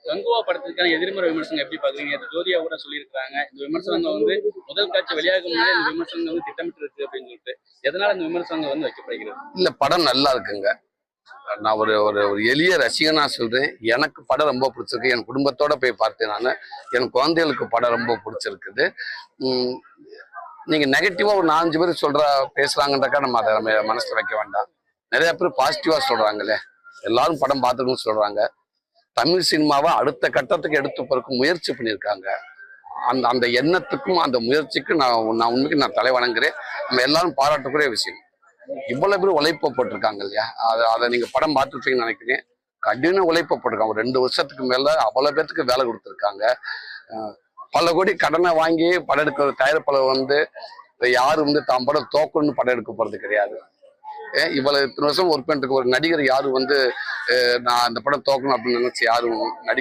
கங்குவா படத்துக்கான எதிர்மறை விமர்சனம் எப்படி பாக்குறீங்க? இது ஜோதியா கூட சொல்லியிருக்காங்க. இந்த விமர்சனங்கள் வந்து முதல் காட்சி வெளியாகும் முன்னாடி இந்த விமர்சனங்கள் வந்து திட்டமிட்டு இருக்கு அப்படின்னு சொல்லிட்டு. எதனால இந்த விமர்சனங்கள் வந்து வைக்கப்படுகிறது? இல்ல, படம் நல்லா இருக்குங்க. நான் ஒரு ஒரு ஒரு எளிய ரசிகனா சொல்றேன். எனக்கு படம் ரொம்ப பிடிச்சிருக்கு. என் குடும்பத்தோட போய் பார்த்தேன் நான். என் குழந்தைகளுக்கு படம் ரொம்ப பிடிச்சிருக்குது. நீங்க நெகட்டிவா ஒரு 4-5 பேர் பேசுறாங்கன்றக்கா நம்ம அதை நம்ம மனசுல வைக்க வேண்டாம். நிறைய பேர் பாசிட்டிவா சொல்றாங்களே. எல்லாரும் படம் பார்த்துக்கணும்னு சொல்றாங்க. தமிழ் சினிமாவை அடுத்த கட்டத்துக்கு எடுத்து போறதுக்கு முயற்சி பண்ணியிருக்காங்க. அந்த அந்த எண்ணத்துக்கும் அந்த முயற்சிக்கும் நான் உண்மைக்கு நான் தலை வணங்குறேன். நம்ம எல்லாரும் பாராட்டக்கூடிய விஷயம். இவ்வளவு பேர் உழைப்பு போட்டிருக்காங்க இல்லையா? அதை நீங்க படம் பார்த்துருப்பீங்கன்னு நினைக்கிறேன். கடின உழைப்பு போட்டிருக்காங்க. ஒரு 2 வருஷத்துக்கு மேல அவ்வளவு பேருக்கு வேலை கொடுத்துருக்காங்க. பல கோடி கடனை வாங்கி படம் எடுக்கிற தயாரிப்பாளர் வந்து யாரும் வந்து தான் படம் தோக்கணும்னு படம் எடுக்க போறது கிடையாது. இவ்வளவு இத்தனை வருஷம் ஒர்க் பண்ணிட்டு ஒரு நடிகர் யாரும் வந்து நான் இந்த படம் தோக்கணும் அப்படின்னு நினைச்சு யாரும் நடிக்க